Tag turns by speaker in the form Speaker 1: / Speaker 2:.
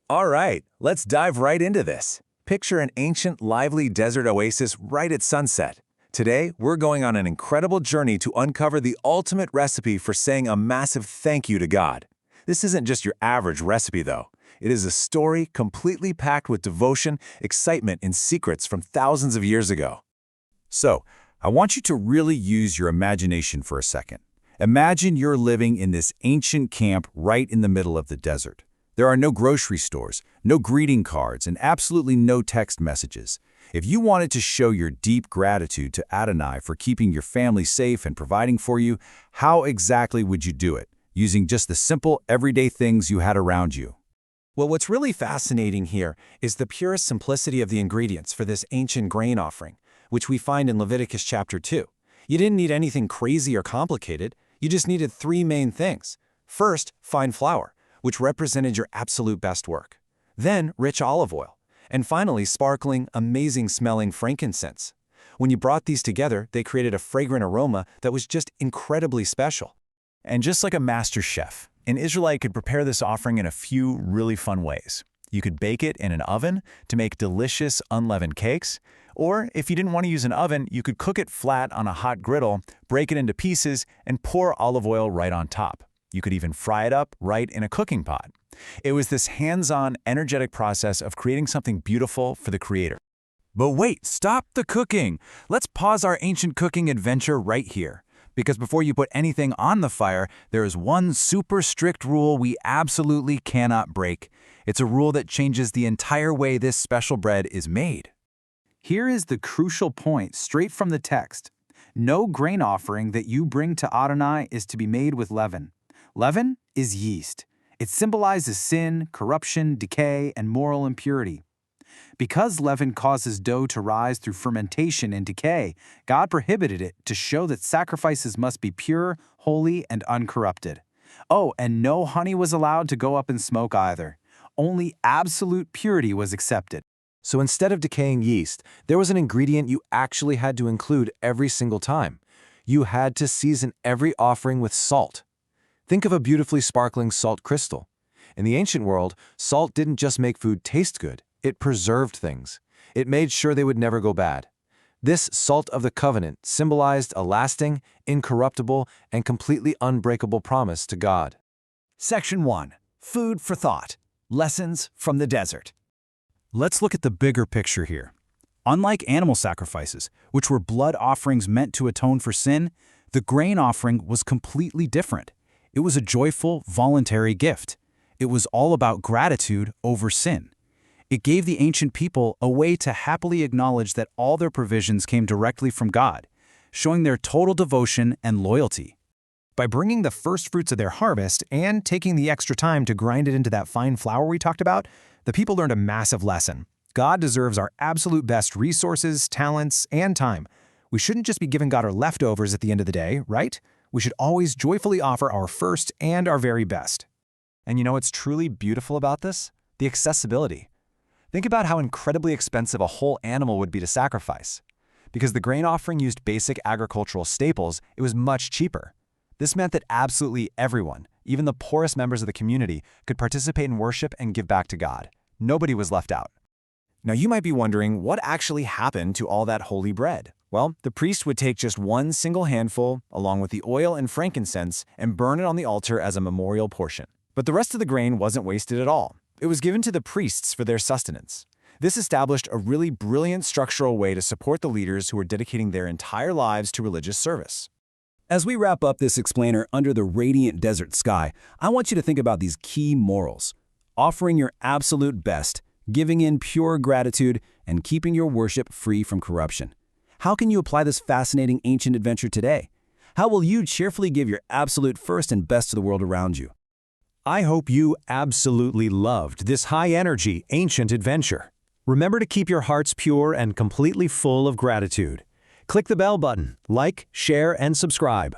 Speaker 1: All right, let's dive right into this. Picture an ancient, lively desert oasis right at sunset. Today, we're going on an incredible journey to uncover the ultimate recipe for saying a massive thank you to God. This isn't just your average recipe, though. It is a story completely packed with devotion, excitement, and secrets from thousands of years ago.
Speaker 2: So, I want you to really use your imagination for a second. Imagine you're living in this ancient camp right in the middle of the desert. There are no grocery stores, no greeting cards, and absolutely no text messages. If you wanted to show your deep gratitude to Adonai for keeping your family safe and providing for you, how exactly would you do it, using just the simple, everyday things you had around you?
Speaker 3: Well, what's really fascinating here is the pure simplicity of the ingredients for this ancient grain offering, which we find in Leviticus Chapter 2. You didn't need anything crazy or complicated. You just needed three main things. First, fine flour, which represented your absolute best work. Then, rich olive oil. And finally, sparkling, amazing-smelling frankincense. When you brought these together, they created a fragrant aroma that was just incredibly special.
Speaker 4: And just like a master chef, an Israelite could prepare this offering in a few really fun ways. You could bake it in an oven to make delicious unleavened cakes, or if you didn't want to use an oven, you could cook it flat on a hot griddle, break it into pieces, and pour olive oil right on top. You could even fry it up right in a cooking pot. It was this hands-on, energetic process of creating something beautiful for the Creator.
Speaker 2: But wait, stop the cooking! Let's pause our ancient cooking adventure right here. Because before you put anything on the fire, there is one super strict rule we absolutely cannot break. It's a rule that changes the entire way this special bread is made.
Speaker 5: Here is the crucial point straight from the text. No grain offering that you bring to Adonai is to be made with leaven. Leaven is yeast. It symbolizes sin, corruption, decay, and moral impurity. Because leaven causes dough to rise through fermentation and decay, God prohibited it to show that sacrifices must be pure, holy, and uncorrupted. Oh, and no honey was allowed to go up in smoke either. Only absolute purity was accepted.
Speaker 1: So instead of decaying yeast, there was an ingredient you actually had to include every single time. You had to season every offering with salt. Think of a beautifully sparkling salt crystal. In the ancient world, salt didn't just make food taste good, it preserved things. It made sure they would never go bad. This salt of the covenant symbolized a lasting, incorruptible, and completely unbreakable promise to God.
Speaker 4: Section 1. Food for thought. Lessons from the desert.
Speaker 2: Let's look at the bigger picture here. Unlike animal sacrifices, which were blood offerings meant to atone for sin, the grain offering was completely different. It was a joyful, voluntary gift. It was all about gratitude over sin. It gave the ancient people a way to happily acknowledge that all their provisions came directly from God, showing their total devotion and loyalty.
Speaker 3: By bringing the first fruits of their harvest and taking the extra time to grind it into that fine flour we talked about, the people learned a massive lesson. God deserves our absolute best resources, talents, and time. We shouldn't just be giving God our leftovers at the end of the day, right? We should always joyfully offer our first and our very best. And you know what's truly beautiful about this? The accessibility. Think about how incredibly expensive a whole animal would be to sacrifice. Because the grain offering used basic agricultural staples, it was much cheaper. This meant that absolutely everyone, even the poorest members of the community, could participate in worship and give back to God. Nobody was left out. Now you might be wondering what actually happened to all that holy bread. Well, the priest would take just one single handful, along with the oil and frankincense, and burn it on the altar as a memorial portion. But the rest of the grain wasn't wasted at all. It was given to the priests for their sustenance. This established a really brilliant structural way to support the leaders who were dedicating their entire lives to religious service.
Speaker 4: As we wrap up this explainer under the radiant desert sky, I want you to think about these key morals. Offering your absolute best, giving in pure gratitude, and keeping your worship free from corruption. How can you apply this fascinating ancient adventure today? How will you cheerfully give your absolute first and best to the world around you?
Speaker 3: I hope you absolutely loved this high-energy, ancient adventure. Remember to keep your hearts pure and completely full of gratitude. Click the bell button, like, share, and subscribe.